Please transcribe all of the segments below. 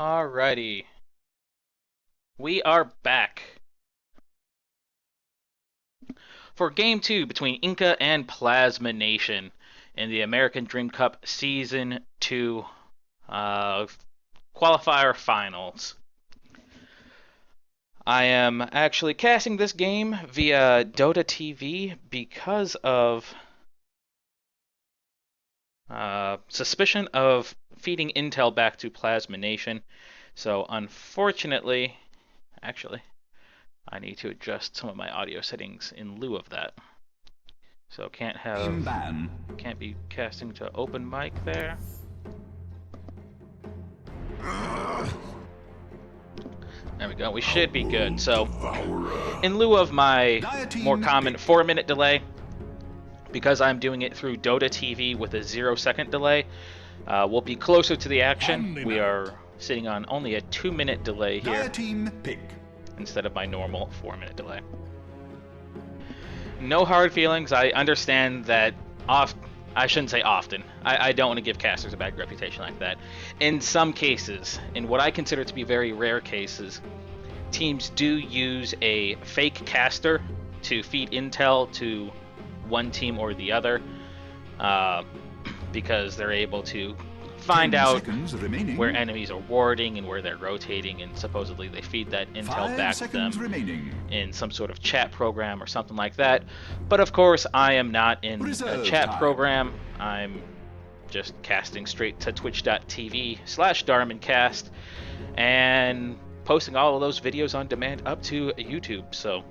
Alrighty, we are back for Game 2 between Inca and Plasma Nation in the American Dream Cup Season 2 qualifier finals. I am actually casting this game via Dota TV because of suspicion of feeding intel back to Plasma Nation. So unfortunately, actually, I need to adjust some of my audio settings in lieu of that. So can't be casting to open mic there. There we go. We should be good. So in lieu of my more common 4-minute delay, because I'm doing it through Dota TV with a 0-second delay, we'll be closer to the action. We are sitting on only a 2-minute delay here instead of my normal 4-minute delay. No hard feelings. I understand that I shouldn't say often. I don't want to give casters a bad reputation like that. In some cases, in what I consider to be very rare cases, teams do use a fake caster to feed intel to one team or the other, because they're able to find out where enemies are warding and where they're rotating, and supposedly they feed that intel back to them in some sort of chat program or something like that. But of course, I am not in a chat program. I'm just casting straight to twitch.tv/DarminCast and posting all of those videos on demand up to YouTube. So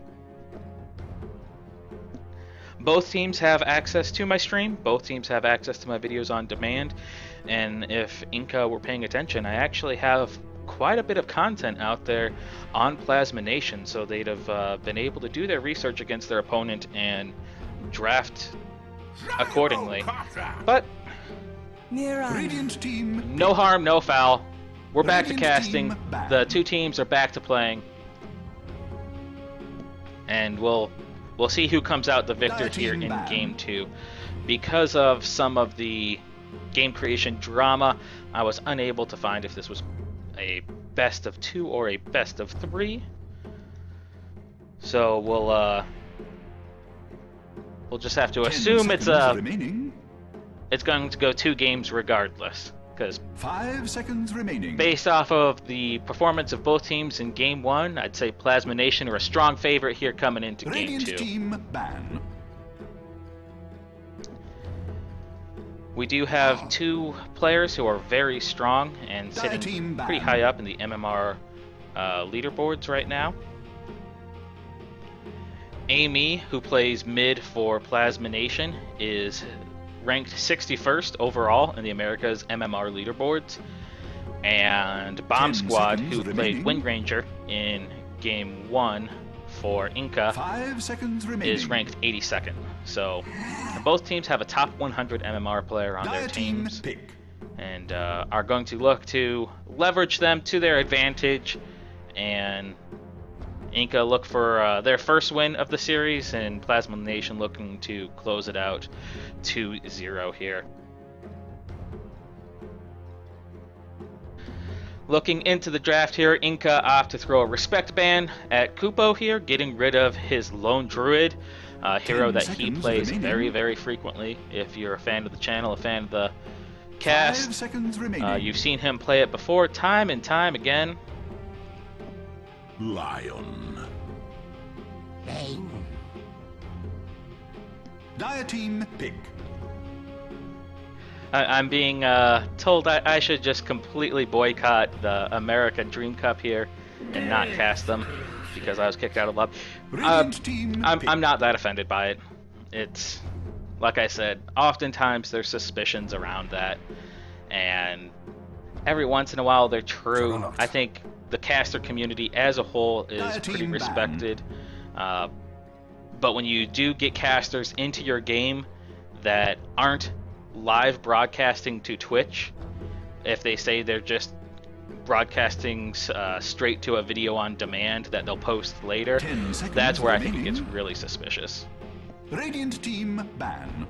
both teams have access to my stream. Both teams have access to my videos on demand. And if Inca were paying attention, I actually have quite a bit of content out there on Plasma Nation, so they'd have been able to do their research against their opponent and draft accordingly. But no harm, no foul. We're back to casting. The two teams are back to playing. And we'll see who comes out the victor here in Game 2. Because of some of the game creation drama, I was unable to find if this was a best of 2 or a best of 3. So we'll just have to assume it's going to go 2 games regardless, because 5 seconds remaining. Based off of the performance of both teams in Game 1, I'd say Plasma Nation are a strong favorite here coming into Game 2. Team ban. We do have 2 players who are very strong and sitting pretty high up in the MMR leaderboards right now. Amy, who plays mid for Plasma Nation, is ranked 61st overall in the America's MMR leaderboards. And Bomb Squad, who played Wind Ranger in Game 1 for Inca, 5 seconds remaining. is ranked 82nd. So both teams have a top 100 MMR player on their teams, and are going to look to leverage them to their advantage, and Inca look for their first win of the series, and Plasma Nation looking to close it out 2-0 here. Looking into the draft here, Inca off to throw a respect ban at Kupo here, getting rid of his lone druid, a hero that he plays very, very frequently. If you're a fan of the channel, a fan of the cast, 5 seconds you've seen him play it before, time and time again. Lion. Dire team pick. I'm being told I should just completely boycott the American Dream Cup here and not cast them because I was kicked out of love. I'm not that offended by it. It's, like I said, oftentimes there's suspicions around that, and every once in a while they're true. I think the caster community as a whole is pretty respected. But when you do get casters into your game that aren't live broadcasting to Twitch, if they say they're just broadcasting straight to a video on demand that they'll post later, that's where I think it gets really suspicious. Radiant team ban.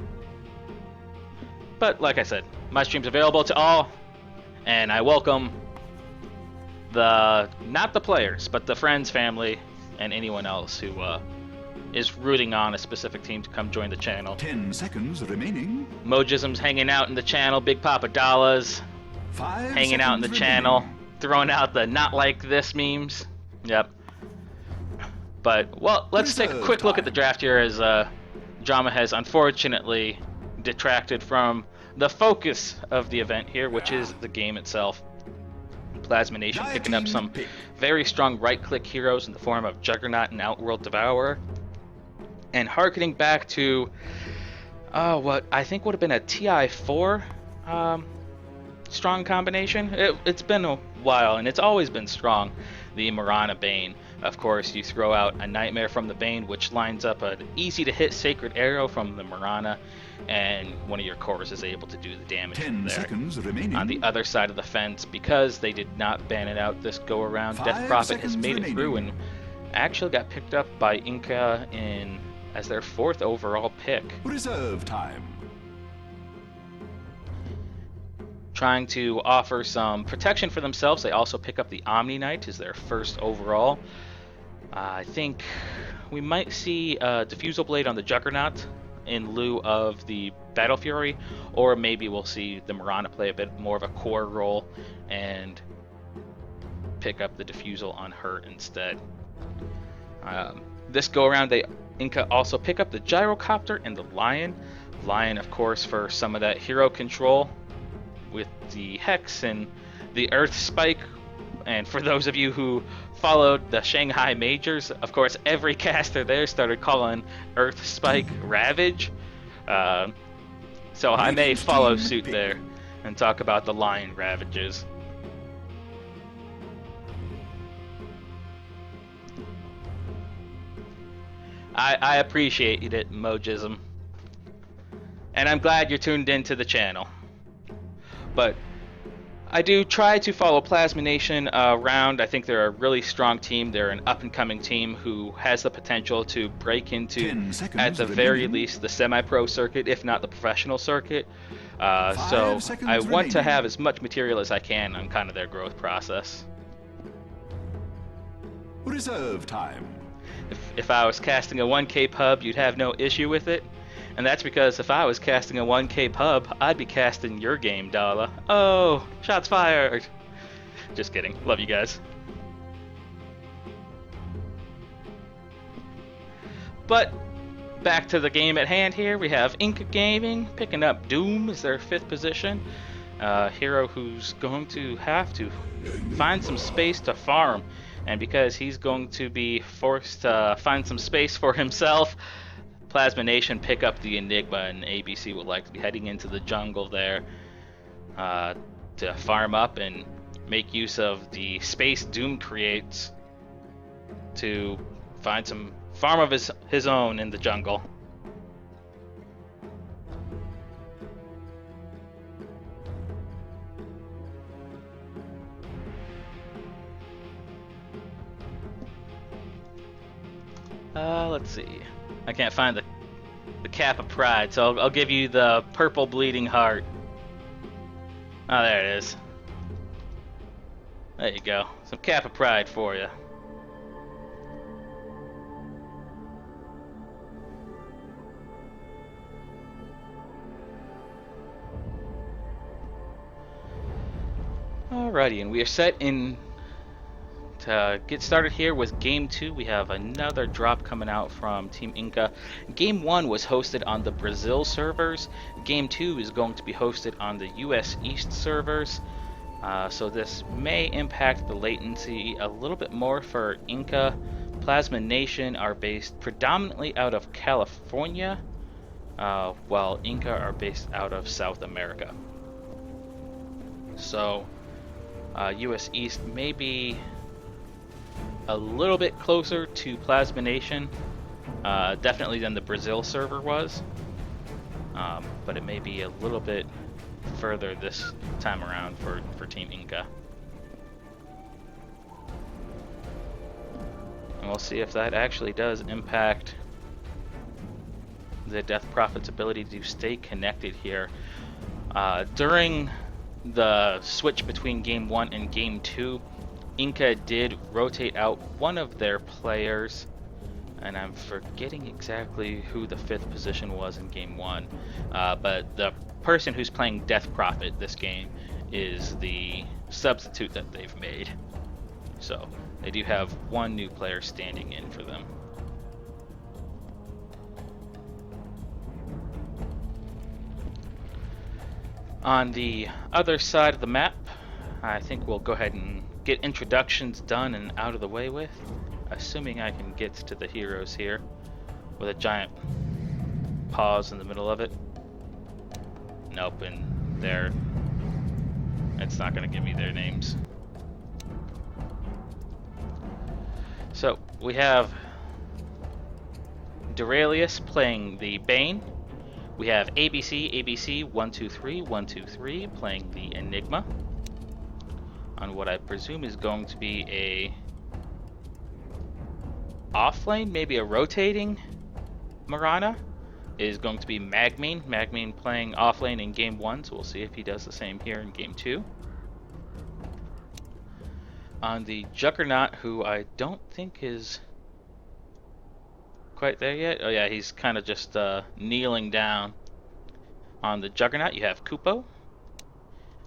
But like I said, my stream's available to all, and I welcome not the players, but the friends, family, and anyone else who is rooting on a specific team to come join the channel. 10 seconds remaining. Mojism's hanging out in the channel. Big Papa Dollars 5 hanging out in the seconds channel, remaining. throwing out the not like this memes. Yep. But, well, let's take a quick look at the draft here, as Drama has unfortunately detracted from the focus of the event here, which is the game itself. Plasma Nation picking up some very strong right-click heroes in the form of Juggernaut and Outworld Devourer, and harkening back to what I think would have been a TI4 strong combination. It's been a while, and it's always been strong. The Marana Bane. Of course, you throw out a Nightmare from the Bane, which lines up an easy-to-hit Sacred Arrow from the Marana, and one of your cores is able to do the damage 10 from there. seconds remaining. On the other side of the fence, because they did not ban it out this go-around, 5 Death Prophet has seconds made it through and remaining. actually got picked up by Inca as their 4th overall pick. Reserve time. Trying to offer some protection for themselves, they also pick up the Omni Knight as their 1st overall. I think we might see a Diffusal Blade on the Juggernaut in lieu of the Battle Fury, or maybe we'll see the Marana play a bit more of a core role and pick up the Diffusal on her instead. This go around, Inca also pick up the Gyrocopter and the Lion. Lion, of course, for some of that hero control with the Hex and the Earth Spike. And for those of you who followed the Shanghai Majors, of course, every caster there started calling Earth Spike Ravage. So I may follow suit there and talk about the Lion Ravages. I appreciate it, Mojism. And I'm glad you're tuned into the channel. But I do try to follow Plasma Nation around. I think they're a really strong team. They're an up-and-coming team who has the potential to break into, at the very least, the semi-pro circuit, if not the professional circuit. So I want to have as much material as I can on kind of their growth process. Reserve time. If I was casting a 1K pub, you'd have no issue with it. And that's because if I was casting a 1K pub, I'd be casting your game, Dala. Oh, shots fired. Just kidding. Love you guys. But back to the game at hand here. We have Inca Gaming picking up Doom as their 5th position. Hero who's going to have to find some space to farm. And because he's going to be forced to find some space for himself, Plasma Nation pick up the Enigma, and ABC would like to be heading into the jungle there to farm up and make use of the space Doom creates to find some farm of his own in the jungle. Let's see. I can't find the Cap of Pride, so I'll give you the purple bleeding heart. Oh, there it is. There you go. Some Cap of Pride for you. Alrighty, and we are set in to get started here with Game 2. We have another drop coming out from Team Inca. Game 1 was hosted on the Brazil servers. Game 2 is going to be hosted on the US East servers. So this may impact the latency a little bit more for Inca. Plasma Nation are based predominantly out of California, while Inca are based out of South America. So US East may be a little bit closer to Plasma Nation, definitely than the Brazil server was, but it may be a little bit further this time around for Team Inca. And we'll see if that actually does impact the Death Prophet's ability to stay connected here. During the switch between Game 1 and Game 2, Inca did rotate out one of their players, and I'm forgetting exactly who the 5th position was in game 1. But the person who's playing Death Prophet this game is the substitute that they've made. So they do have one new player standing in for them. On the other side of the map, I think we'll go ahead and get introductions done and out of the way with, assuming I can get to the heroes here with a giant pause in the middle of it. Nope, and there, it's not going to give me their names. So we have Duralius playing the Bane. We have ABC 123 123 playing the Enigma on what I presume is going to be a off lane, maybe a rotating Mirana. Is going to be Magmine. Magmine playing off lane in game 1, so we'll see if he does the same here in game 2. On the Juggernaut, who I don't think is quite there yet. Oh yeah, he's kind of just kneeling down. On the Juggernaut, you have Kupo.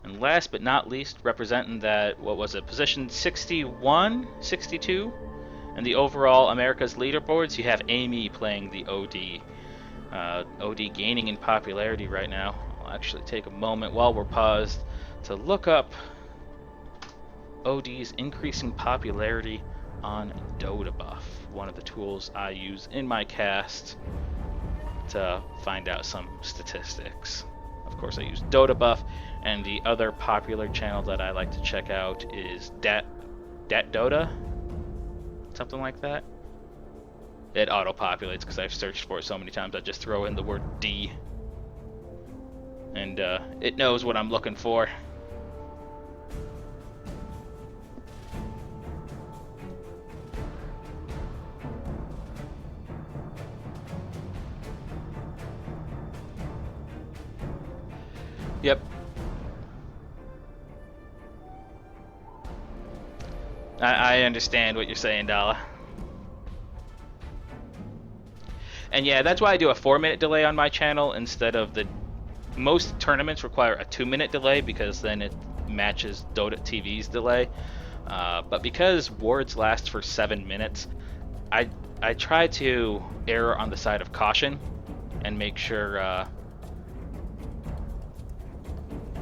And last but not least, representing that, what was it, position 61, 62? And the overall America's leaderboards, you have Amy playing the OD. OD gaining in popularity right now. I'll actually take a moment while we're paused to look up OD's increasing popularity on Dota Buff, one of the tools I use in my cast to find out some statistics. Of course, I use Dota Buff, and the other popular channel that I like to check out is Dat Dota, something like that. It auto-populates because I've searched for it so many times. I just throw in the word D, and it knows what I'm looking for. Yep. I understand what you're saying, Dala. And yeah, that's why I do a 4-minute delay on my channel instead of the... Most tournaments require a 2-minute delay because then it matches Dota TV's delay. But because wards last for 7 minutes, I try to err on the side of caution and make sure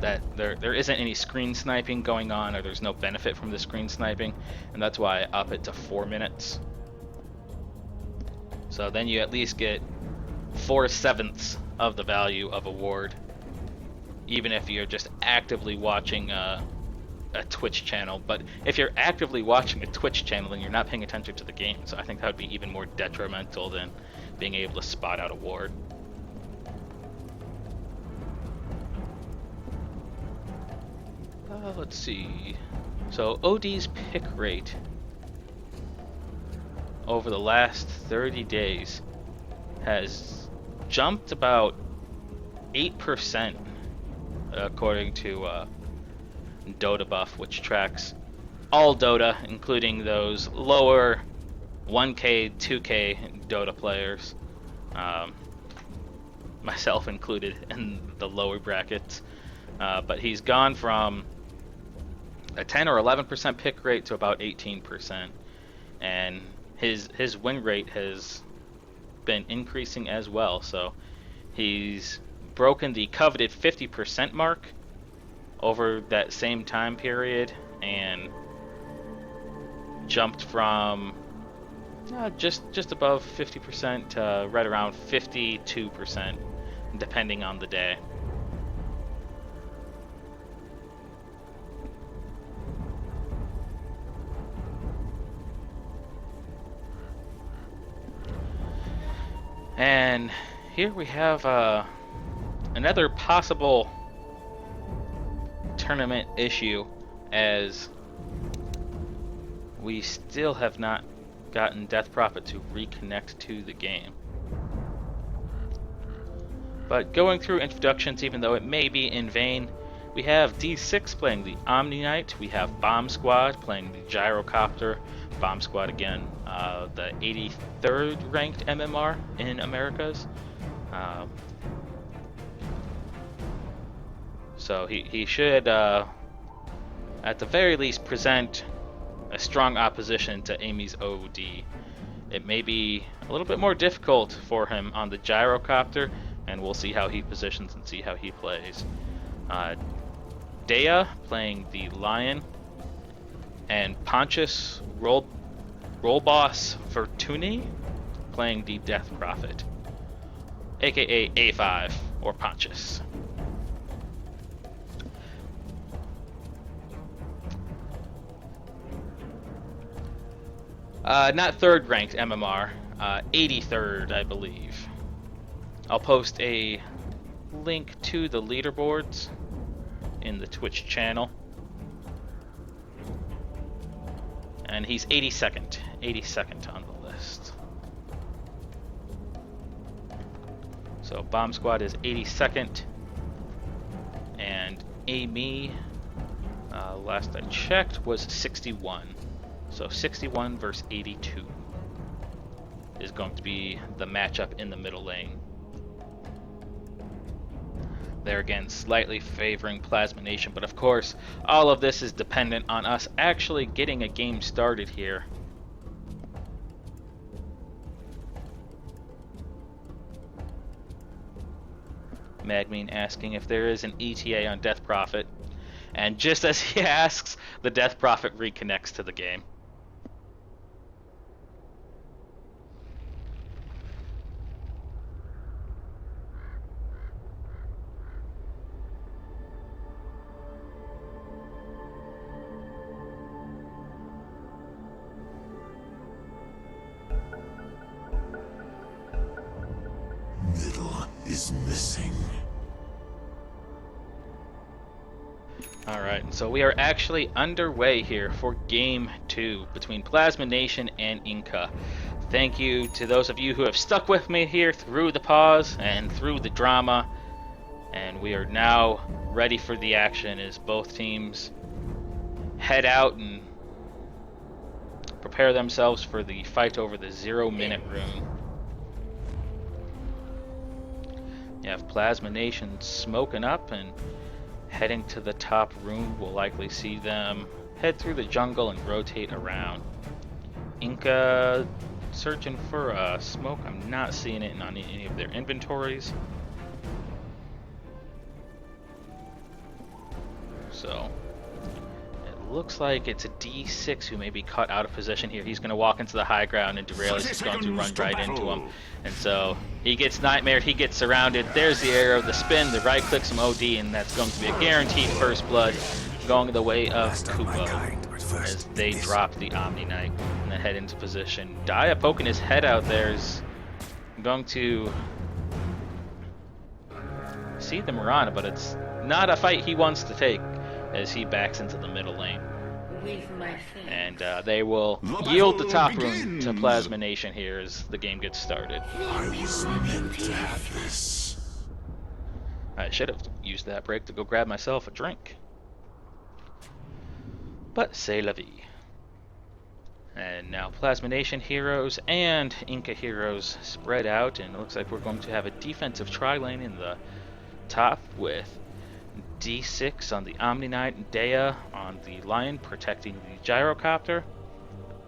that there isn't any screen sniping going on, or there's no benefit from the screen sniping, and that's why I up it to 4 minutes. So then you at least get 4/7 of the value of a ward, even if you're just actively watching a Twitch channel. But if you're actively watching a Twitch channel, then you're not paying attention to the game, so I think that would be even more detrimental than being able to spot out a ward. Let's see. So OD's pick rate over the last 30 days has jumped about 8%, according to Dota Buff, which tracks all Dota, including those lower 1K, 2K Dota players, myself included in the lower brackets. But he's gone from a 10 or 11% pick rate to about 18%, and his win rate has been increasing as well. So he's broken the coveted 50% mark over that same time period and jumped from just above 50% to right around 52%, depending on the day. And here we have another possible tournament issue, as we still have not gotten Death Prophet to reconnect to the game. But going through introductions, even though it may be in vain, We have D6 playing the Omni Knight. We have Bomb Squad playing the Gyrocopter. Bomb Squad again, the 83rd ranked MMR in Americas. So he should, at the very least, present a strong opposition to Amy's OD. It may be a little bit more difficult for him on the Gyrocopter, and we'll see how he positions and see how he plays. Dea playing the Lion, and Pontius Rollboss Fortuny playing the Death Prophet, aka A5 or Pontius. Not third ranked MMR, 83rd, I believe. I'll post a link to the leaderboards in the Twitch channel. And he's 82nd on the list. So Bomb Squad is 82nd, and Amy, last I checked, was 61. So 61 versus 82 is going to be the matchup in the middle lane. There again, slightly favoring Plasma Nation, but of course, all of this is dependent on us actually getting a game started here. Magmean asking if there is an ETA on Death Prophet, and just as he asks, the Death Prophet reconnects to the game. Middle is missing. Alright, so we are actually underway here for Game 2 between Plasma Nation and Inca. Thank you to those of you who have stuck with me here through the pause and through the drama. And we are now ready for the action as both teams head out and prepare themselves for the fight over the 0-minute room. You have Plasma Nation smoking up and heading to the top room. We'll likely see them head through the jungle and rotate around. Inca searching for smoke. I'm not seeing it on any of their inventories. So it looks like it's a D6 who may be caught out of position here. He's going to walk into the high ground, and Derailius is going to run right into him. And so he gets nightmared, he gets surrounded. There's the arrow, the spin, the right click, some OD, and that's going to be a guaranteed first blood going the way of Kupo as they drop the Omni Knight and then head into position. Dia poking his head out there is going to see the Mirana, but it's not a fight he wants to take as he backs into the middle lane. And they will yield the top room to Plasma Nation here as the game gets started. I was meant to have this. I should have used that break to go grab myself a drink. But c'est la vie. And now Plasma Nation heroes and Inca heroes spread out, and it looks like we're going to have a defensive tri-lane in the top with D6 on the Omni Knight and Dea on the Lion protecting the Gyrocopter.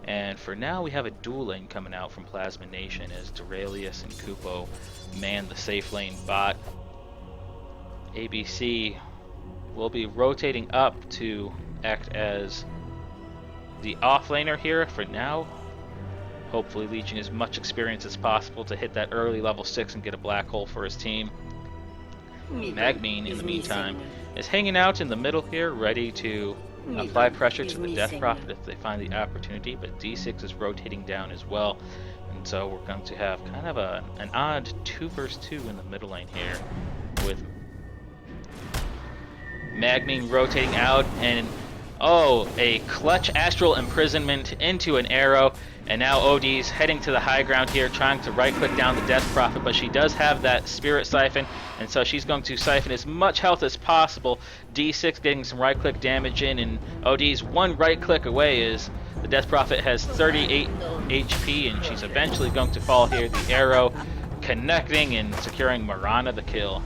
And for now we have a dual lane coming out from Plasma Nation as Derailius and Kupo man the safe lane bot. ABC will be rotating up to act as the offlaner here for now, hopefully leeching as much experience as possible to hit that early level 6 and get a black hole for his team. Magmean, in the meantime, is hanging out in the middle here, ready to apply pressure to the Death Prophet if they find the opportunity, but D6 is rotating down as well, and so we're going to have kind of an odd 2 versus 2 in the middle lane here, with Magmean rotating out, and Oh, a clutch astral imprisonment into an arrow, and now OD's heading to the high ground here, trying to right-click down the Death Prophet, but she does have that Spirit Siphon, and so she's going to siphon as much health as possible. D6 getting some right-click damage in, and OD's one right-click away as the Death Prophet has 38 HP, and she's eventually going to fall here. The arrow connecting and securing Marana the kill.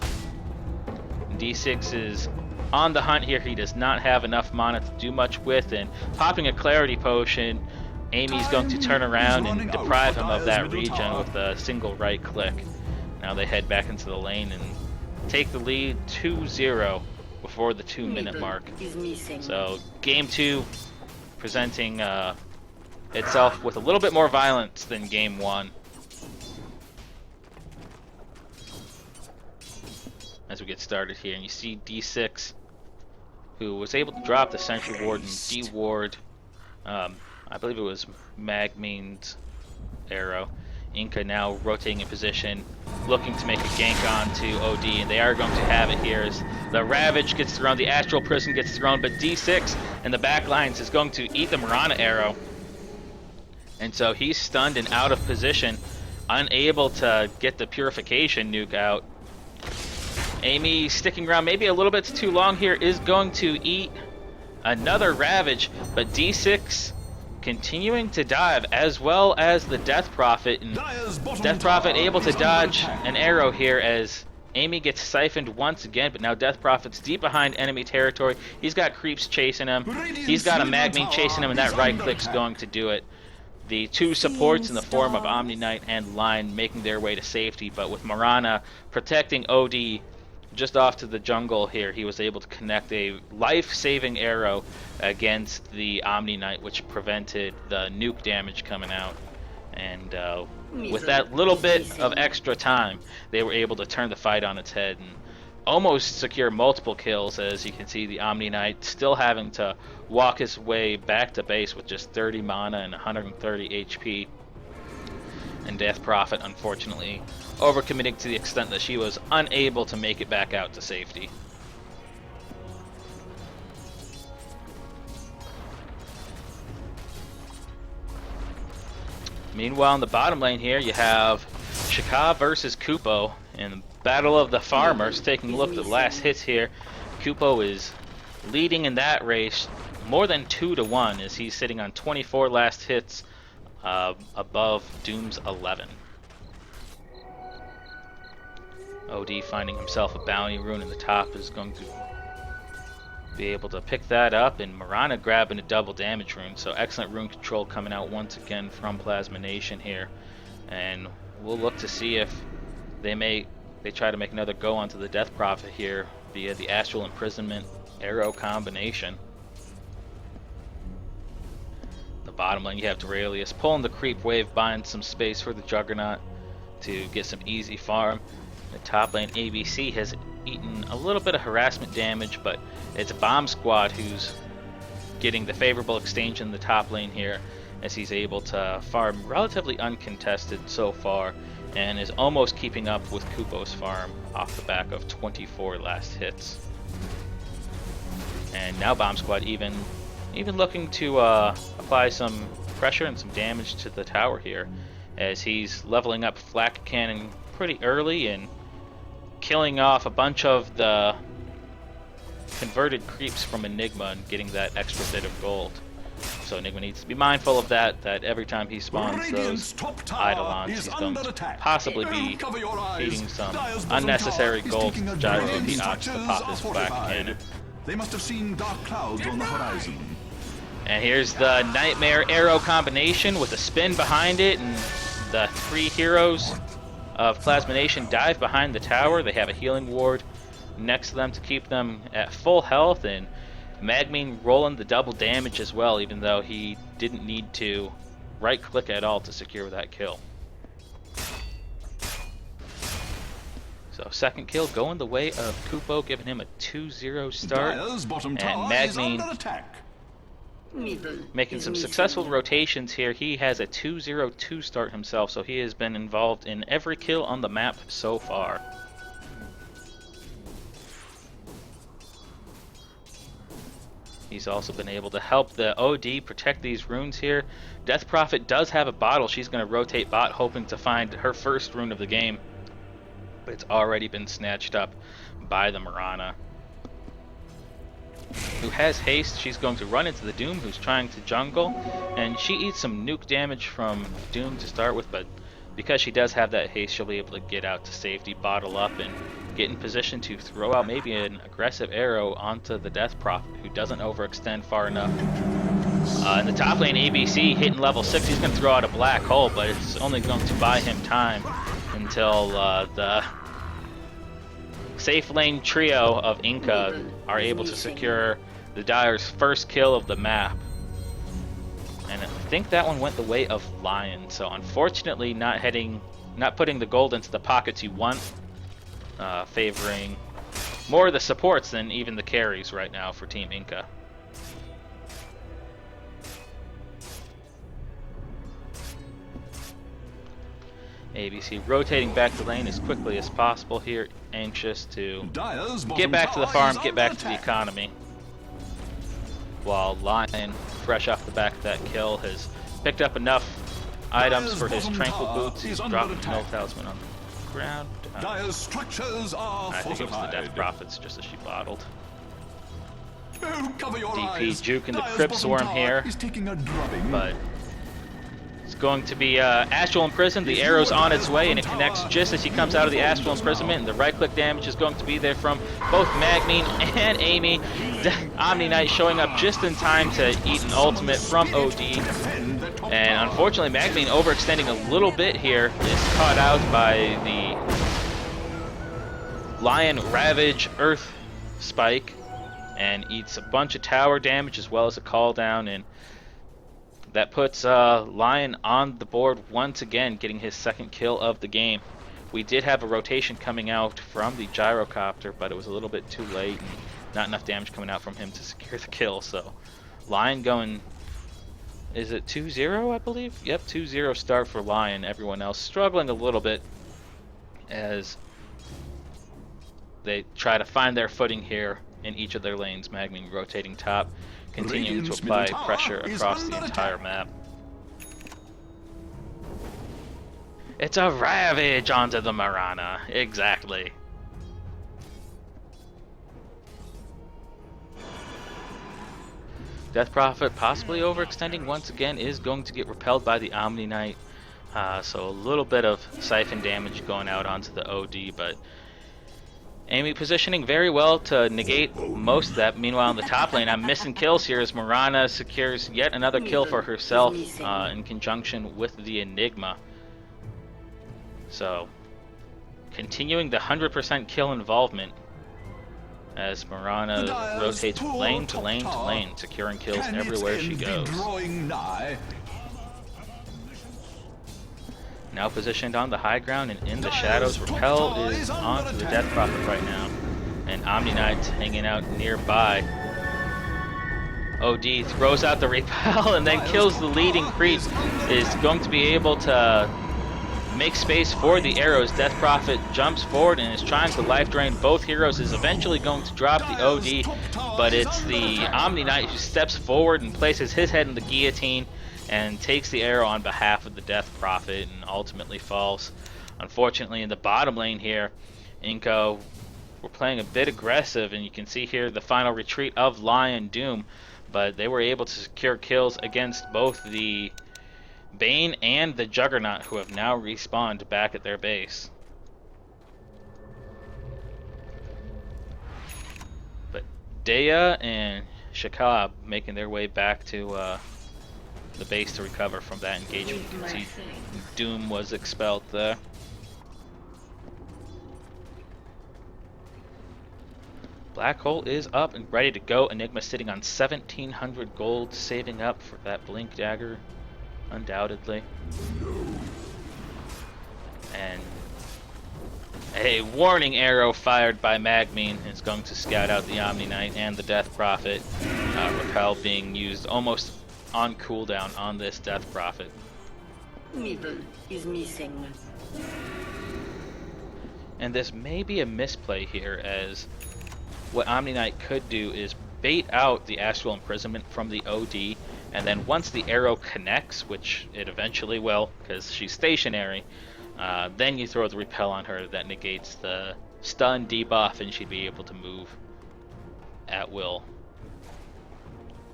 D6 is on the hunt here. He does not have enough mana to do much with, and popping a clarity potion, Amy's going to turn around and deprive him of that regen with a single right click. Now they head back into the lane and take the lead 2-0 before the 2-minute mark. So game 2 presenting itself with a little bit more violence than game 1. As we get started here, and you see D6, who was able to drop the Sentry Ward and de-ward, I believe it was Magmean's arrow. Inca now rotating in position, looking to make a gank onto OD, and they are going to have it here as the Ravage gets thrown, the Astral Prison gets thrown, but D6 in the back lines is going to eat the Marana arrow. And so he's stunned and out of position, unable to get the Purification nuke out. Amy sticking around maybe a little bit too long here, is going to eat another Ravage, but D6 continuing to dive, as well as the Death Prophet, and Death Prophet able to dodge an arrow here as Amy gets siphoned once again, but now Death Prophet's deep behind enemy territory. He's got creeps chasing him, he's got a Magmean chasing him, and that right click's going to do it. The two supports in the form of Omni Knight and Line making their way to safety, but with Marana protecting OD just off to the jungle here, he was able to connect a life-saving arrow against the Omni Knight, which prevented the nuke damage coming out. And with that little bit of extra time, they were able to turn the fight on its head and almost secure multiple kills. As you can see, the Omni Knight still having to walk his way back to base with just 30 mana and 130 HP. And Death Prophet, unfortunately, overcommitting to the extent that she was unable to make it back out to safety. Meanwhile, in the bottom lane here, you have Shaka versus Kupo in the Battle of the Farmers. Taking a look at the last hits here, Kupo is leading in that race more than 2-1 as he's sitting on 24 last hits, above Doom's 11. OD finding himself a bounty rune in the top is going to be able to pick that up, and Marana grabbing a double damage rune. So excellent rune control coming out once again from Plasma Nation here, and we'll look to see if they try to make another go onto the Death Prophet here via the Astral Imprisonment arrow combination. The bottom lane, you have Duralius pulling the creep wave, buying some space for the Juggernaut to get some easy farm. The top lane, ABC, has eaten a little bit of harassment damage, but it's Bomb Squad who's getting the favorable exchange in the top lane here, as he's able to farm relatively uncontested so far, and is almost keeping up with Kupo's farm off the back of 24 last hits. And now Bomb Squad even looking to apply some pressure and some damage to the tower here, as he's leveling up Flak Cannon pretty early and killing off a bunch of the converted creeps from Enigma and getting that extra bit of gold. So Enigma needs to be mindful of that every time he spawns those Eidolons, he's going to possibly be eating some unnecessary gold to gyrate the Ox to pop his Flak Cannon. They must have seen dark clouds on the horizon. And here's the Nightmare Arrow combination with a spin behind it, and the three heroes of Plasma Nation dive behind the tower. They have a healing ward next to them to keep them at full health, and Magmean rolling the double damage as well, even though he didn't need to right click at all to secure that kill. So second kill going the way of Kupo, giving him a 2-0 start, and Magmean making some successful rotations here. He has a 2-0-2 start himself, so he has been involved in every kill on the map so far. He's also been able to help the OD protect these runes here. Death Prophet does have a bottle. She's going to rotate bot, hoping to find her first rune of the game. But it's already been snatched up by the Mirana, who has haste. She's going to run into the Doom, who's trying to jungle. And she eats some nuke damage from Doom to start with, but because she does have that haste, she'll be able to get out to safety, bottle up, and get in position to throw out maybe an aggressive arrow onto the Death Prophet, who doesn't overextend far enough. In the top lane, ABC hitting level 6, he's going to throw out a black hole, but it's only going to buy him time until the safe lane trio of Inca are able to secure the Dire's first kill of the map. And I think that one went the way of Lion, so unfortunately not putting the gold into the pockets you want, favoring more of the supports than even the carries right now for Team Inca. ABC rotating back the lane as quickly as possible here, anxious to get back to the farm, get back to the economy. While Lion, fresh off the back of that kill, has picked up enough items for his tranquil boots. He's dropped the Null Talisman on the ground. Dire's structures are I think it was the Death fortified. Prophets, just as she bottled. Oh, cover your DP eyes. juke in the Dire's Crypt bottom Swarm tower here, is taking a drubbing. but it's going to be Astral Imprisoned. The arrow's on its way, and it connects just as he comes out of the Astral Imprisonment, and the right-click damage is going to be there from both Magmine and Amy. Omni Knight showing up just in time to eat an ultimate from OD. And unfortunately, Magmine overextending a little bit here is caught out by the Lion Ravage Earth Spike and eats a bunch of tower damage as well as a call down, and that puts Lion on the board once again, getting his second kill of the game. We did have a rotation coming out from the Gyrocopter, but it was a little bit too late and not enough damage coming out from him to secure the kill. So Lion going, is it 2-0 I believe? Yep, 2-0 start for Lion. Everyone else struggling a little bit as they try to find their footing here in each of their lanes. Magmine rotating top, continuing to apply pressure across the entire map. It's a ravage onto the Mirana. Exactly. Death Prophet possibly overextending once again is going to get repelled by the Omni Knight. So a little bit of siphon damage going out onto the OD, but Amy positioning very well to negate most of that. Meanwhile, in the top lane, I'm missing kills here as Mirana secures yet another kill for herself in conjunction with the Enigma. So, continuing the 100% kill involvement as Mirana rotates lane to lane to lane, securing kills everywhere she goes. Now positioned on the high ground and in the shadows, Repel is onto the Death Prophet right now, and Omni Knight's hanging out nearby. OD throws out the Repel and then kills the leading creep. Is going to be able to make space for the arrows. Death Prophet jumps forward and is trying to life drain both heroes. Is eventually going to drop the OD, but it's the Omni Knight who steps forward and places his head in the guillotine and takes the arrow on behalf of the Death Prophet and ultimately falls. Unfortunately, in the bottom lane here, Inca were playing a bit aggressive, and you can see here the final retreat of Lion Doom, but they were able to secure kills against both the Bane and the Juggernaut, who have now respawned back at their base. But Dea and Shakab making their way back to the base to recover from that engagement. You can see Doom was expelled there. Black Hole is up and ready to go. Enigma sitting on 1,700 gold, saving up for that Blink Dagger, undoubtedly. And a warning arrow fired by Magmine is going to scout out the Omni Knight and the Death Prophet. Repel being used almost on cooldown on this Death Prophet. Middle is missing. And this may be a misplay here, as what Omni Knight could do is bait out the Astral Imprisonment from the OD, and then once the arrow connects, which it eventually will because she's stationary, then you throw the Repel on her that negates the stun debuff, and she'd be able to move at will.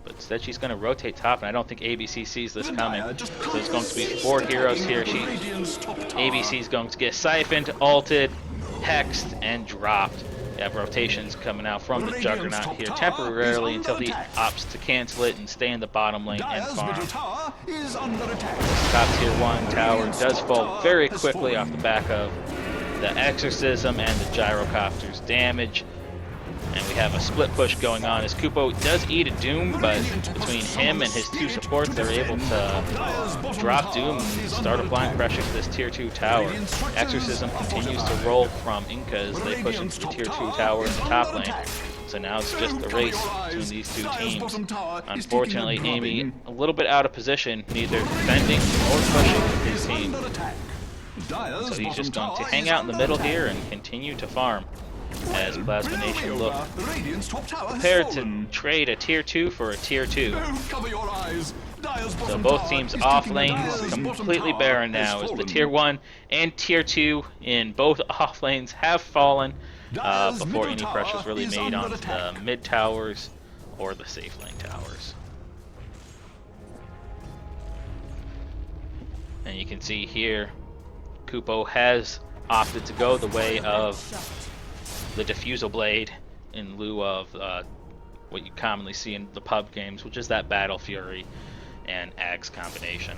But instead she's going to rotate top, and I don't think ABC sees this coming. So there's going to be 4 heroes here. ABC is going to get siphoned, ulted, hexed, and dropped. You have rotations coming out from the Juggernaut here temporarily until he opts to cancel it and stay in the bottom lane and farm. This top tier 1 tower does fall very quickly off the back of the Exorcism and the Gyrocopter's damage. And we have a split push going on as Kupo does eat a Doom, but between him and his 2 supports, they're able to drop Doom and start applying pressure to this tier 2 tower. Exorcism continues to roll from Inca as they push into the tier 2 tower in the top lane. So now it's just a race between these 2 teams. Unfortunately, Amy a little bit out of position, neither defending or pushing his team. So he's just going to hang out in the middle here and continue to farm, as Plasma Nation look prepared to trade a tier 2 for a tier 2. So both teams off lanes completely barren now, as the tier 1 and tier 2 in both off lanes have fallen before any pressure is really made on the mid towers or the safe lane towers. And you can see here, Kupo has opted to go the way of the Diffusal Blade in lieu of what you commonly see in the pub games, which is that Battle Fury and Ags combination.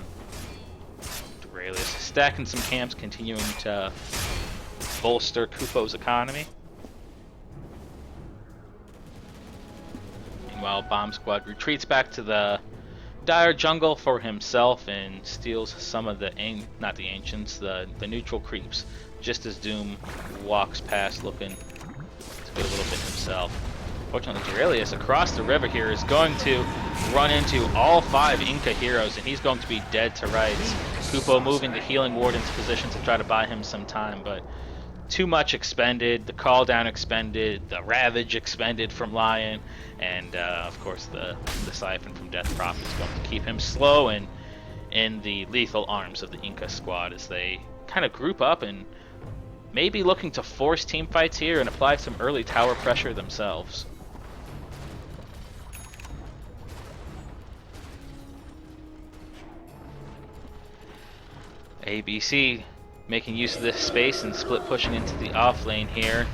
Duralius stacking some camps, continuing to bolster Kupo's economy. Meanwhile, Bomb Squad retreats back to the Dire jungle for himself and steals some of the, not the ancients, the neutral creeps, just as Doom walks past looking to get a little bit himself. Fortunately, Duralius across the river here is going to run into all 5 Inca heroes, and he's going to be dead to rights. Kupo moving the Healing Ward into position to try to buy him some time, but too much expended, the Call Down expended, the Ravage expended from Lion, and of course the Siphon from Death Prophet is going to keep him slow and in the lethal arms of the Inca squad as they kind of group up and maybe looking to force team fights here and apply some early tower pressure themselves. ABC making use of this space and split pushing into the off lane here.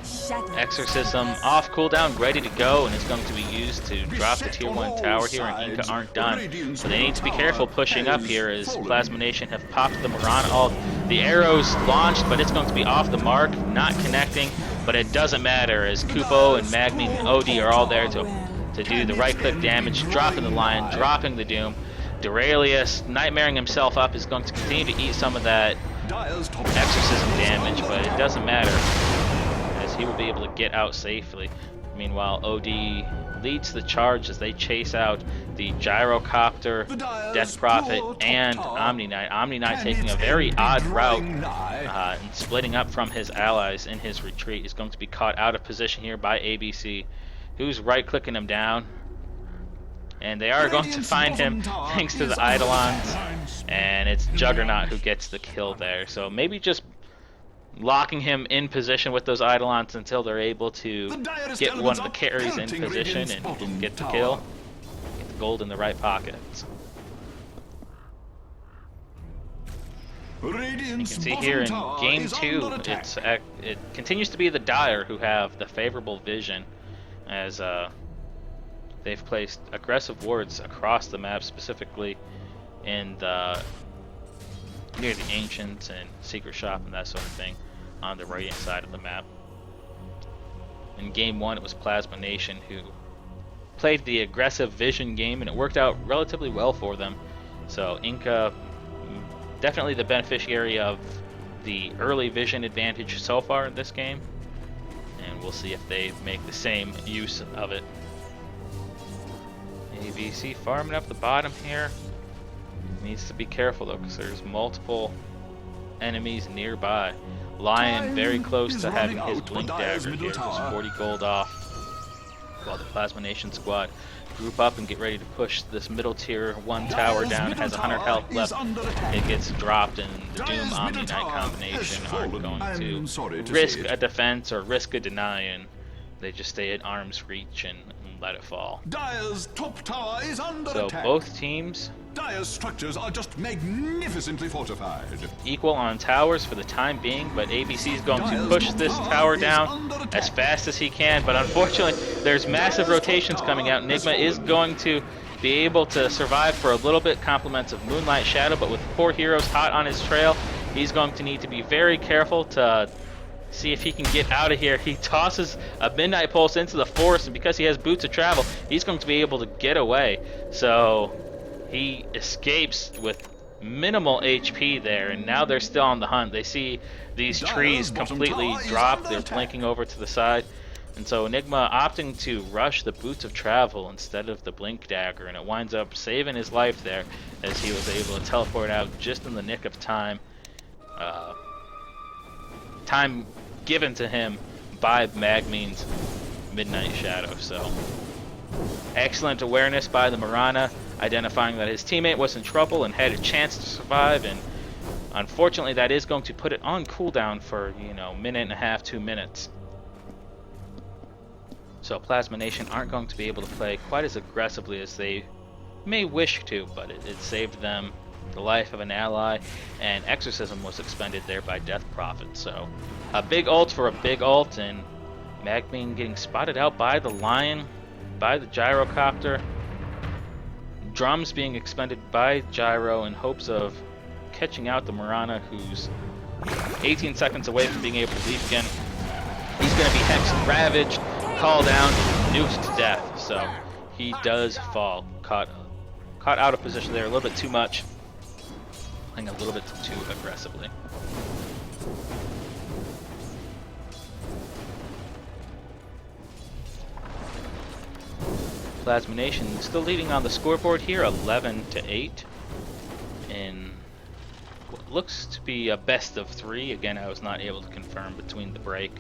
Exorcism off cooldown, ready to go, and it's going to be used to drop the tier 1 tower here, and Inca aren't done. So they need to be careful pushing up here as Plasma Nation have popped the Moran ult. The arrow's launched, but it's going to be off the mark, not connecting, but it doesn't matter as Kupo and Magni and OD are all there to do the right click damage, dropping the Lion, dropping the Doom. Duralius, nightmaring himself up, is going to continue to eat some of that Exorcism damage, but it doesn't matter as he will be able to get out safely. Meanwhile, OD leads the charge as they chase out the Gyrocopter, Death Prophet, and Omni Knight. Omni Knight taking a very odd route and splitting up from his allies in his retreat. Is going to be caught out of position here by ABC, who's right-clicking him down. And they are going to find him thanks to the Eidolons, and it's Juggernaut who gets the kill there. So maybe just locking him in position with those Eidolons until they're able to get one of the carries in position and get the kill. Get the gold in the right pockets. You can see here in Game 2, it continues to be the Dire who have the favorable vision as they've placed aggressive wards across the map, specifically in the near the Ancients and Secret Shop and that sort of thing on the right-hand side of the map. In Game 1, it was Plasma Nation who played the aggressive vision game, and it worked out relatively well for them. So Inca, definitely the beneficiary of the early vision advantage so far in this game, and we'll see if they make the same use of it. ABC farming up the bottom here. Needs to be careful though, because there's multiple enemies nearby. Lion very close to having his blink dagger here, just 40 gold off. while the Plasma Nation squad group up and get ready to push this middle tier 1 tower down. It has 100 health left. It gets dropped, and the Doom Omni Knight combination aren't going to risk a defense or risk a deny, and they just stay at arm's reach and let it fall. Dire's top tower is under So attack. both teams Dire's structures are just magnificently fortified. equal on towers for the time being, but ABC is going to push this tower down as fast as he can, but unfortunately there's massive rotations coming out. Enigma is going to be able to survive for a little bit, compliments of Moonlight Shadow, but with 4 heroes hot on his trail, he's going to need to be very careful to see if he can get out of here. He tosses a Midnight Pulse into the forest, and because he has Boots of Travel, he's going to be able to get away. So he escapes with minimal HP there, and now they're still on the hunt. They see these trees completely drop. They're blinking over to the side. And so Enigma opting to rush the Boots of Travel instead of the Blink Dagger, and it winds up saving his life there as he was able to teleport out just in the nick of time. Time given to him by Magmean's Midnight Shadow. So excellent awareness by the Mirana, identifying that his teammate was in trouble and had a chance to survive, and unfortunately that is going to put it on cooldown for, you know, minute and a half, 2 minutes. So Plasma Nation aren't going to be able to play quite as aggressively as they may wish to, but it saved them the life of an ally, and Exorcism was expended there by Death Prophet. So a big ult for a big ult, and Magmean getting spotted out by the Lion, by the Gyrocopter. Drums being expended by Gyro in hopes of catching out the Mirana, who's 18 seconds away from being able to leave again. He's going to be hexed, ravaged, called down, nuked to death. So he does fall, caught out of position there a little bit too much, playing a little bit too aggressively. Plasma Nation still leading on the scoreboard here, 11-8, in what looks to be a best of 3. Again, I was not able to confirm between the break,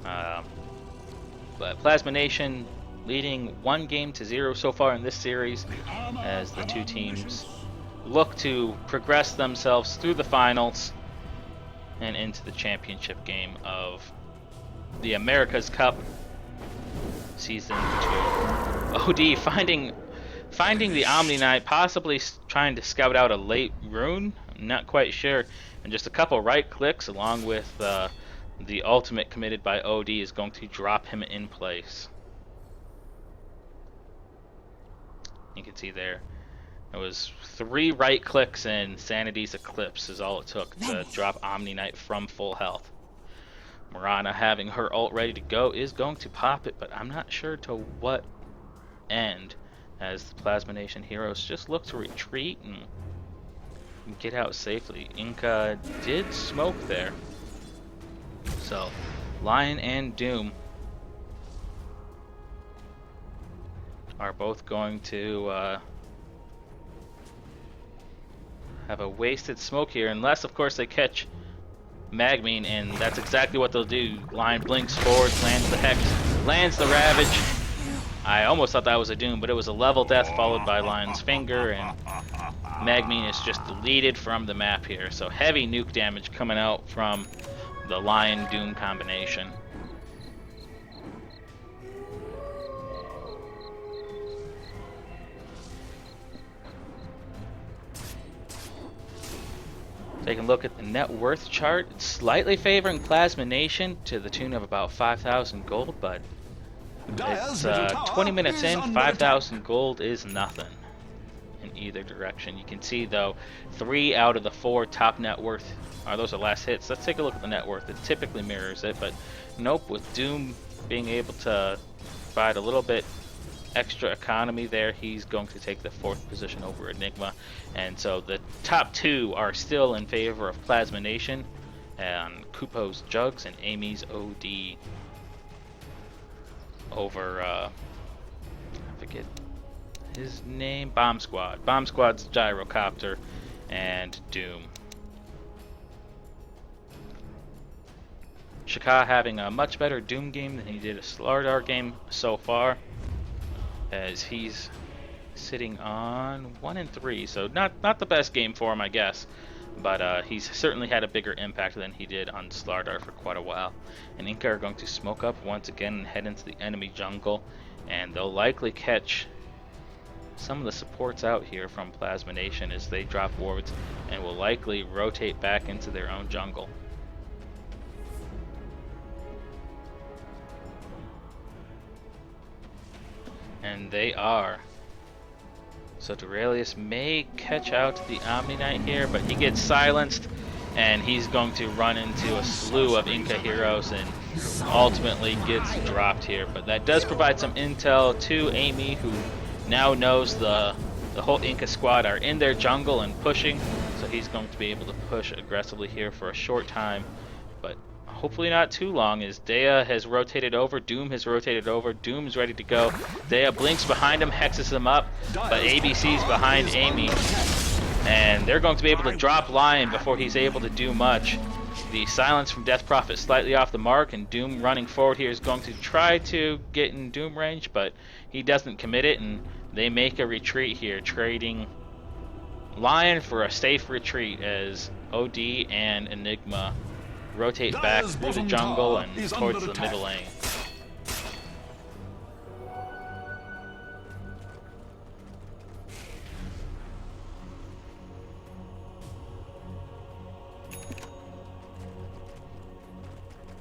but Plasma Nation leading 1-0 so far in this series, as the two teams look to progress themselves through the finals and into the championship game of the America's Cup Season 2. OD finding the Omni Knight, possibly trying to scout out a late rune, I'm not quite sure, and just a couple right clicks along with the ultimate committed by OD is going to drop him in place. You can see there, it was 3 right clicks and Sanity's Eclipse is all it took to drop Omni Knight from full health. Mirana, having her ult ready to go, is going to pop it, but I'm not sure to what end, as the Plasma Nation heroes just look to retreat and get out safely. Inca did smoke there. So Lion and Doom are both going to have a wasted smoke here, unless of course they catch Magmean, and that's exactly what they'll do. Lion blinks forward, lands the Hex, lands the Ravage. I almost thought that was a Doom, but it was a level death followed by Lion's Finger, and Magmean is just deleted from the map here. So heavy nuke damage coming out from the Lion Doom combination. Taking a look at the net worth chart, it's slightly favoring Plasma Nation to the tune of about 5,000 gold, but it's 20 minutes in, 5,000 gold is nothing in either direction. You can see though, 3 out of the 4 top net worth are those are last hits. Let's take a look at the net worth. It typically mirrors it, but nope, with Doom being able to provide a little bit extra economy there, he's going to take the 4th position over Enigma, and so the top 2 are still in favor of Plasma Nation, and Kupo's Jugs and Amy's OD over I forget his name, Bomb Squad's Gyrocopter and Doom. Shaka having a much better Doom game than he did a Slardar game so far. as he's sitting on 1 and 3, so not the best game for him, I guess. But he's certainly had a bigger impact than he did on Slardar for quite a while. And Inca are going to smoke up once again and head into the enemy jungle, and they'll likely catch some of the supports out here from Plasma Nation as they drop wards, and will likely rotate back into their own jungle. And they are. So Duralius may catch out the Omni Knight here, but he gets silenced, and he's going to run into a slew of Inca heroes and ultimately gets dropped here. But that does provide some intel to Amy, who now knows the whole Inca squad are in their jungle and pushing, so he's going to be able to push aggressively here for a short time, but hopefully not too long, as Dea has rotated over, Doom has rotated over, Doom's ready to go. Dea blinks behind him, hexes him up, but ABC's behind Amy, and they're going to be able to drop Lion before he's able to do much. The silence from Death Prophet slightly off the mark, and Doom running forward here is going to try to get in Doom range, but he doesn't commit it, and they make a retreat here, trading Lion for a safe retreat as OD and Enigma rotate back through the jungle and towards the middle lane.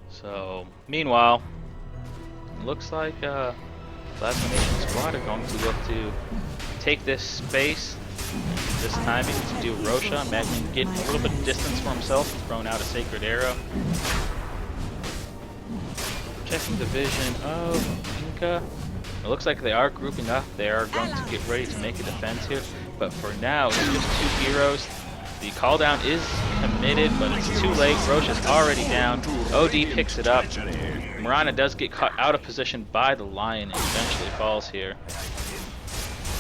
So, meanwhile, it looks like Plasma Nation squad are going to look to take this space. This time he needs to do Rosha. Magman getting a little bit of distance for himself. He's thrown out a Sacred Arrow. Checking the vision of Inca. It looks like they are grouping up. They are going to get ready to make a defense here. But for now, it's just 2 heroes. The call down is committed, but it's too late. Rosha's already down. OD picks it up. Mirana does get caught out of position by the Lion and eventually falls here.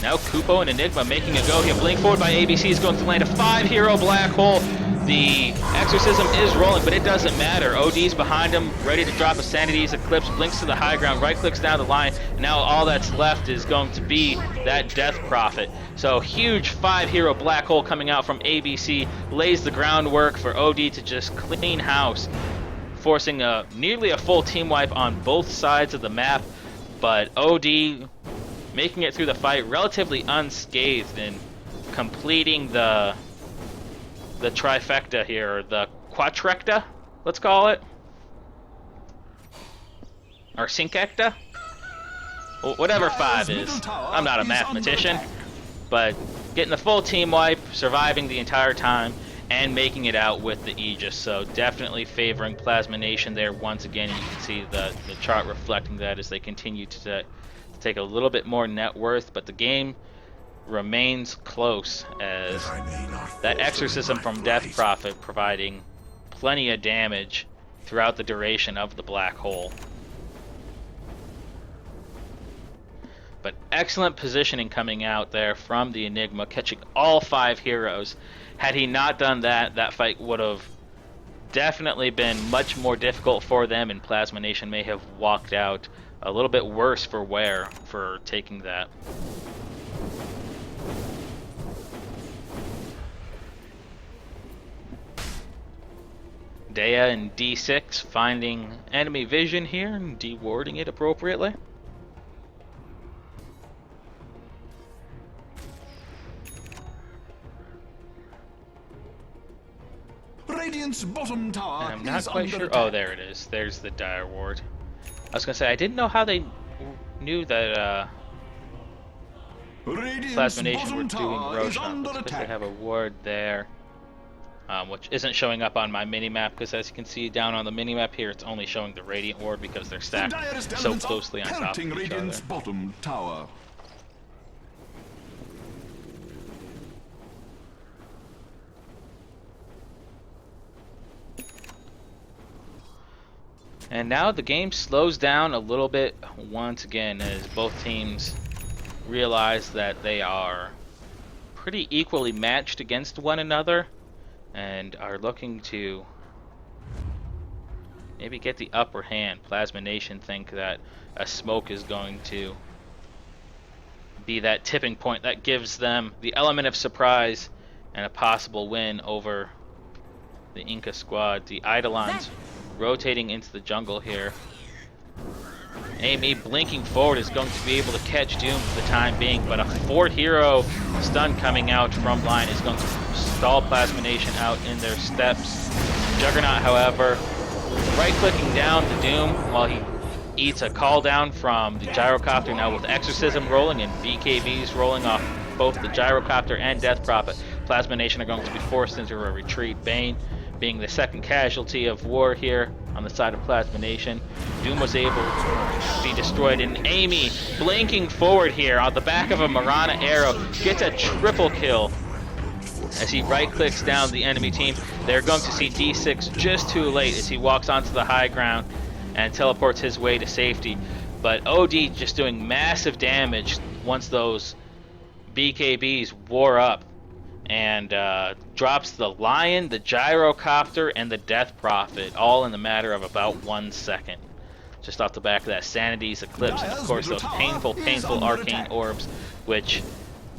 Now Kupo and Enigma making a go here. Blink forward by ABC is going to land a 5-hero black hole. The Exorcism is rolling, but it doesn't matter. OD's behind him, ready to drop a Sanity's Eclipse, blinks to the high ground, right-clicks down the line, and now all that's left is going to be that Death Prophet. So huge 5-hero black hole coming out from ABC, lays the groundwork for OD to just clean house, forcing nearly a full team wipe on both sides of the map, but OD making it through the fight relatively unscathed and completing the trifecta here, or the quatrecta, let's call it, or syncecta, whatever 5 is. I'm not a mathematician, but getting the full team wipe, surviving the entire time, and making it out with the Aegis. So definitely favoring Plasma Nation there once again. You can see the chart reflecting that as they continue to take a little bit more net worth, but the game remains close as that Exorcism from Death Prophet providing plenty of damage throughout the duration of the black hole. But excellent positioning coming out there from the Enigma, catching all 5 heroes. Had he not done that, that fight would have definitely been much more difficult for them, and Plasma Nation may have walked out a little bit worse for wear for taking that. Dea and D6 finding enemy vision here and dewarding it appropriately. Radiant's bottom tower And I'm not is quite under sure. attack. Oh, there it is. There's the dire ward. I was gonna say I didn't know how they knew that Radiant's Plasma Nation were bottom doing tower is Roshan, under because they attack. have a ward there, which isn't showing up on my mini-map, because as you can see down on the mini-map here, it's only showing the Radiant ward because they're The stacked direst so elements are closely on top of pelting each Radiant's other. bottom tower. And now the game slows down a little bit once again as both teams realize that they are pretty equally matched against one another and are looking to maybe get the upper hand. Plasma Nation think that a smoke is going to be that tipping point that gives them the element of surprise and a possible win over the Inca squad. The Eidolons rotating into the jungle here. Amy blinking forward is going to be able to catch Doom for the time being, but a 4th hero stun coming out from line is going to stall Plasma Nation out in their steps. Juggernaut, however, right-clicking down the Doom while he eats a call down from the Gyrocopter, now with Exorcism rolling and BKBs rolling off both the Gyrocopter and Death Prophet. Plasma Nation are going to be forced into a retreat. Bane being the second casualty of war here on the side of Plasma Nation. Doom was able to be destroyed, and Amy blinking forward here on the back of a Marana arrow gets a triple kill as he right-clicks down the enemy team. They're going to see D6 just too late as he walks onto the high ground and teleports his way to safety. But OD just doing massive damage once those BKBs wore up, and drops the Lion, the Gyrocopter, and the Death Prophet, all in the matter of about 1 second. Just off the back of that Sanity's Eclipse, and of course those painful arcane orbs, which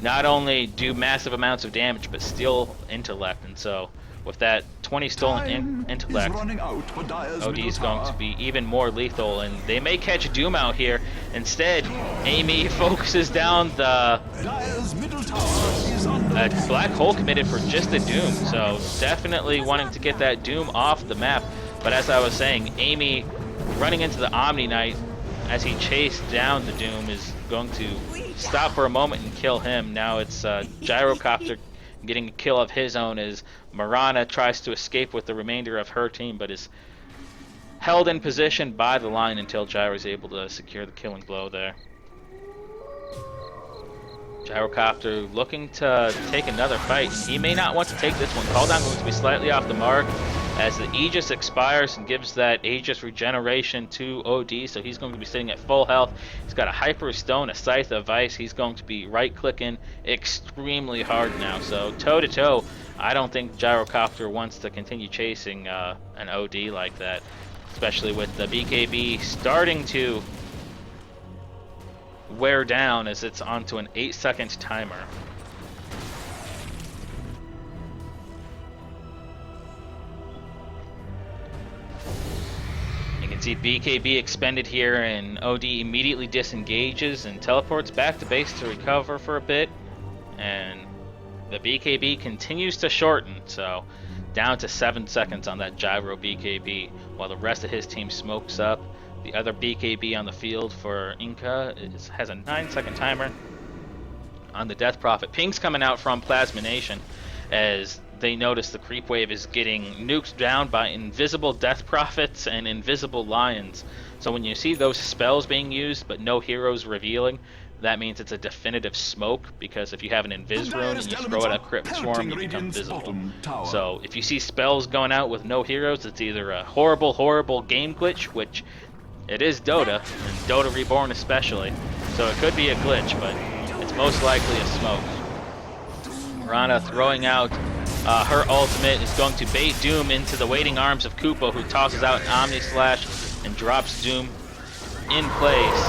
not only do massive amounts of damage, but steal intellect. And so, with that 20 stolen intellect, OD is going to be even more lethal, and they may catch Doom out here. Instead, Amy focuses down the Black Hole committed for just the Doom, so definitely wanting to get that Doom off the map. But as I was saying, Amy running into the Omni Knight as he chased down the Doom is going to stop for a moment and kill him. Now it's Gyrocopter getting a kill of his own as Marana tries to escape with the remainder of her team, but is held in position by the line until Gyro is able to secure the killing blow there. Gyrocopter looking to take another fight. He may not want to take this one. Call down going to be slightly off the mark as the Aegis expires and gives that Aegis regeneration to OD, so he's going to be sitting at full health. He's got a Hyper Stone, a Scythe of Ice. He's going to be right-clicking extremely hard now. So toe-to-toe, I don't think Gyrocopter wants to continue chasing an OD like that, especially with the BKB starting to wear down as it's onto an 8-second timer. You can see BKB expended here, and OD immediately disengages and teleports back to base to recover for a bit, and the BKB continues to shorten, so down to 7 seconds on that Gyro BKB, while the rest of his team smokes up. The other BKB on the field for Inca has a 9-second timer on the Death Prophet. Ping's coming out from Plasma Nation as they notice the creep wave is getting nuked down by invisible Death Prophets and invisible Lions. So when you see those spells being used but no heroes revealing, that means it's a definitive smoke, because if you have an Invis rune and you throw out a Crypt Swarm, you become visible. So if you see spells going out with no heroes, it's either a horrible game glitch, which it is Dota, and Dota Reborn especially, so it could be a glitch, but it's most likely a smoke. Marana throwing out her ultimate is going to bait Doom into the waiting arms of Kupo, who tosses out an Omni Slash and drops Doom in place.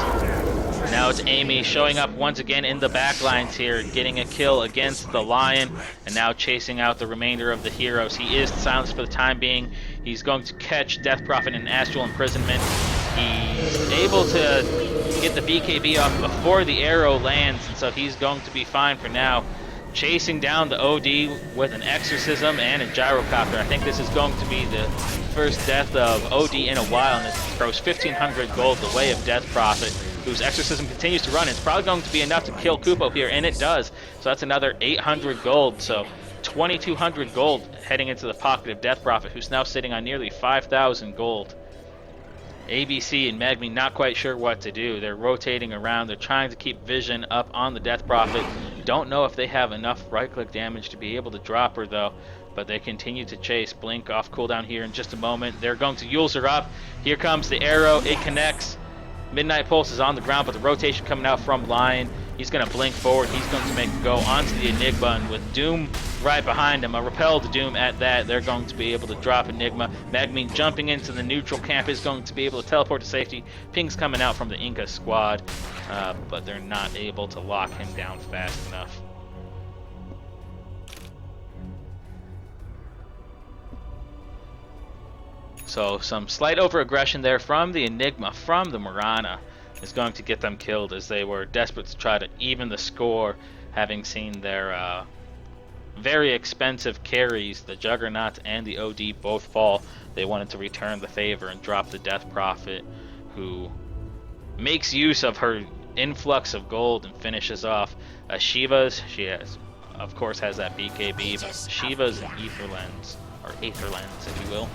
Now it's Amy showing up once again in the backlines here, getting a kill against the Lion, and now chasing out the remainder of the heroes. He is silenced for the time being. He's going to catch Death Prophet in Astral Imprisonment. He's able to get the BKB off before the arrow lands, and so he's going to be fine for now. Chasing down the OD with an Exorcism and a Gyrocopter. I think this is going to be the first death of OD in a while, and it throws 1,500 gold the way of Death Prophet, whose Exorcism continues to run. It's probably going to be enough to kill Kupo here, and it does. So that's another 800 gold, so 2,200 gold heading into the pocket of Death Prophet, who's now sitting on nearly 5,000 gold. ABC and Magmi not quite sure what to do. They're rotating around. They're trying to keep vision up on the Death Prophet. Don't know if they have enough right-click damage to be able to drop her, though. But they continue to chase. Blink off cooldown here in just a moment. They're going to Yules her up. Here comes the arrow. It connects. Midnight Pulse is on the ground, but the rotation coming out from Lion He's going to blink forward. He's going to make a go onto the Enigma, and with Doom right behind him, a repelled Doom at that, they're going to be able to drop Enigma. Magmin jumping into the neutral camp is going to be able to teleport to safety. Ping's coming out from the Inca squad, but they're not able to lock him down fast enough. So some slight over-aggression there from the Enigma, from the Mirana, is going to get them killed as they were desperate to try to even the score, having seen their very expensive carries, the Juggernaut and the OD, both fall. They wanted to return the favor and drop the Death Prophet, who makes use of her influx of gold and finishes off Shiva's. She has, of course, has that BKB, but Shiva's Aether Lens, or Aether Lens, if you will,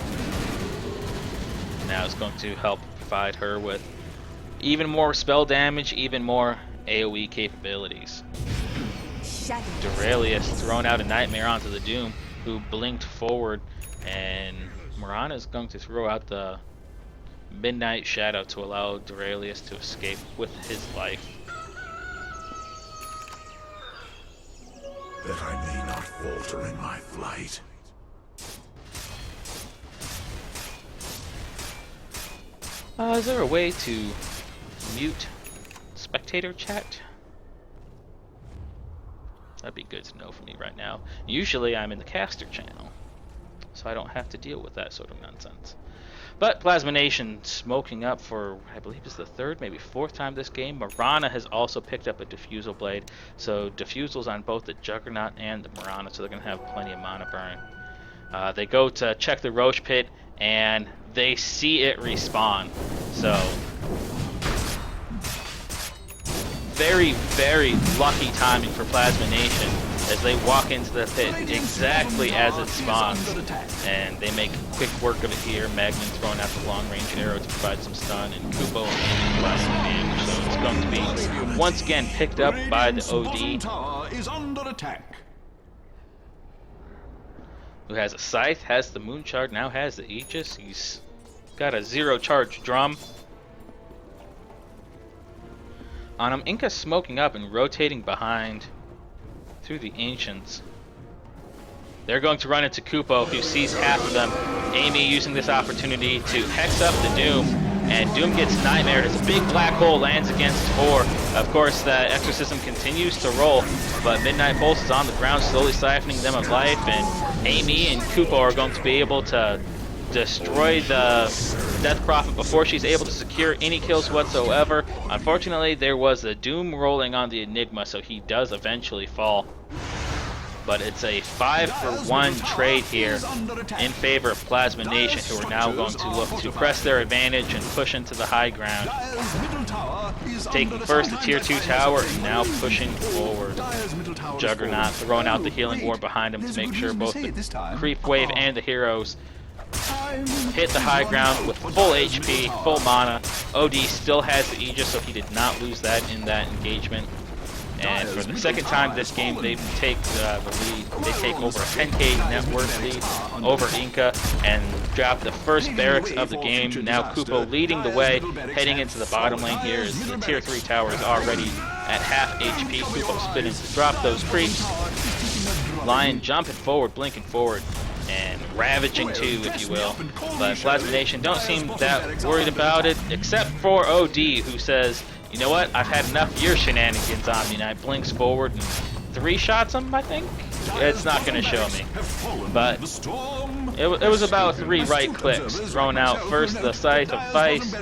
now is going to help provide her with even more spell damage, even more AoE capabilities. Duralius thrown out a Nightmare onto the Doom, who blinked forward, and Mirana is going to throw out the Midnight Shadow to allow Duralius to escape with his life. That I may not falter in my flight. Is there a way to mute spectator chat? That'd be good to know for me right now. Usually I'm in the caster channel, so I don't have to deal with that sort of nonsense. But Plasma Nation smoking up for, I believe it's the third, maybe fourth time this game. Mirana has also picked up a Diffusal Blade, so Diffusal's on both the Juggernaut and the Mirana, so they're going to have plenty of mana burn. They go to check the Roche Pit, and they see it respawn. So very, very lucky timing for Plasma Nation as they walk into the pit exactly as it spawns, and they make quick work of it here. Magmin throwing out the long-range arrow to provide some stun, and Kupo provides some damage. So it's going to be once again picked up by the OD, is under attack. who has a Scythe, has the Moon Shard, now has the Aegis. He's got a zero-charge drum on him. Inca smoking up and rotating behind through the Ancients. They're going to run into Kupo, who sees half of them. Amy using this opportunity to hex up the Doom, and Doom gets nightmared as a big black hole lands against Tor. Of course, the Exorcism continues to roll, but Midnight Pulse is on the ground, slowly siphoning them of life, and Amy and Kupo are going to be able to destroy the Death Prophet before she's able to secure any kills whatsoever. Unfortunately, there was a Doom rolling on the Enigma, so he does eventually fall. But it's a 5-for-1 trade here in favor of Plasma Nation, who are now going to look to press their advantage and push into the high ground. Taking first the Tier 2 tower and now pushing forward. Juggernaut throwing out the healing ward behind him to make sure both the creep wave and the heroes hit the high ground with full HP, full mana. OD still has the Aegis, so he did not lose that in that engagement. And for the second time this game, they take the lead. They take over a 10k net worth lead over Inca and drop the first barracks of the game. Now Kupo leading the way, heading into the bottom lane here as the Tier 3 tower is already at half HP. Kupo spinning to drop those creeps. Lion jumping forward, blinking forward, and ravaging too, if you will. But Plasma Nation don't seem that worried about it, except for OD, who says, you know what, I've had enough of your shenanigans on me, and I blinks forward and 3 shots him, I think? It's not going to show me. But it was about 3 right clicks, throwing out first the Scythe of Vice,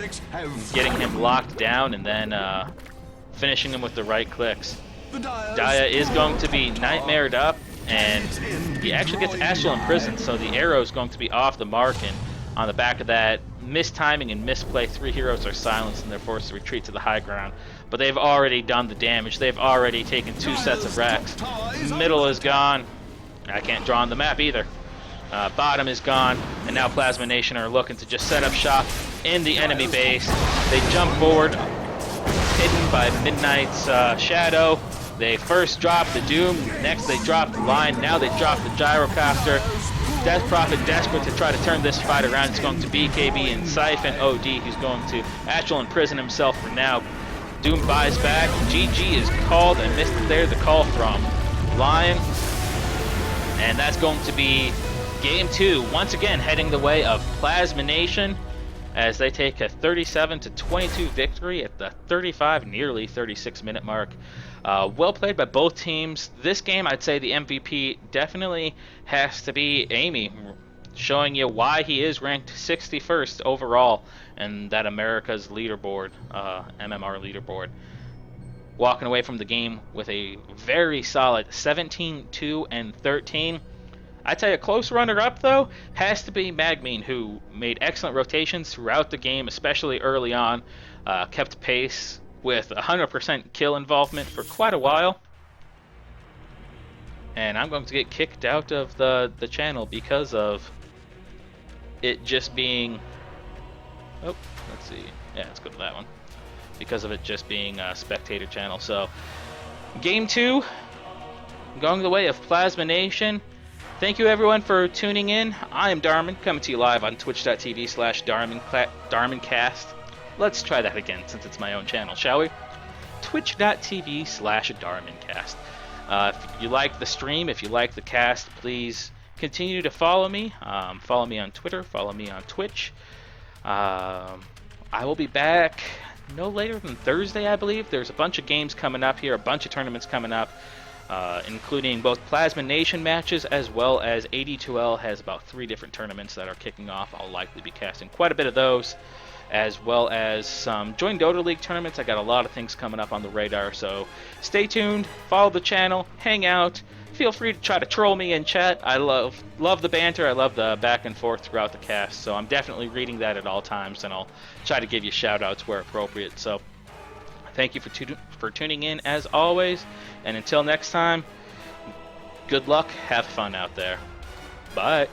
getting him locked down, and then finishing him with the right clicks. Daya is going to be nightmared up, and he actually gets Astral Imprisoned, so the arrow is going to be off the mark, and on the back of that, mistiming and misplay, 3 heroes are silenced and they're forced to retreat to the high ground. But they've already done the damage. They've already taken 2 sets of wrecks. Middle is gone. I can't draw on the map either. Bottom is gone, and now Plasma Nation are looking to just set up shop in the enemy base. They jump forward, hidden by Midnight's shadow. They first drop the Doom, next they drop the Line, now they drop the Gyrocopter. Death Prophet desperate to try to turn this fight around. It's going to BKB and Siphon OD. He's going to Astral Imprison himself for now. Doom buys back. GG is called and missed there the call from Lion. And that's going to be Game 2, once again heading the way of Plasma Nation as they take a 37-22 victory at the 35, nearly 36-minute mark. Well played by both teams. This game, I'd say the MVP definitely has to be Amy, showing you why he is ranked 61st overall in that America's leaderboard, MMR leaderboard. Walking away from the game with a very solid 17, 2, and 13. I'd say a close runner-up, though, has to be Magmean, who made excellent rotations throughout the game, especially early on. Kept pace with 100% kill involvement for quite a while. And I'm going to get kicked out of the channel because of it just being... Oh, let's see. Yeah, let's go to that one. Because of it just being a spectator channel. So, Game 2, going the way of Plasma Nation. Thank you everyone for tuning in. I am Darmin, coming to you live on twitch.tv/DarminCast. Let's try that again since it's my own channel, shall we? Twitch.tv/DarminCast. If you like the stream, if you like the cast, please continue to follow me. Follow me on Twitter, follow me on Twitch. I will be back no later than Thursday, I believe. There's a bunch of games coming up here, a bunch of tournaments coming up, including both Plasma Nation matches as well as AD2L has about 3 different tournaments that are kicking off. I'll likely be casting quite a bit of those, as well as some Join Dota League tournaments. I got a lot of things coming up on the radar, so stay tuned, follow the channel, hang out. Feel free to try to troll me in chat. I love the banter. I love the back and forth throughout the cast. So I'm definitely reading that at all times, and I'll try to give you shout-outs where appropriate. So thank you for tuning in as always. And until next time, good luck. Have fun out there. Bye.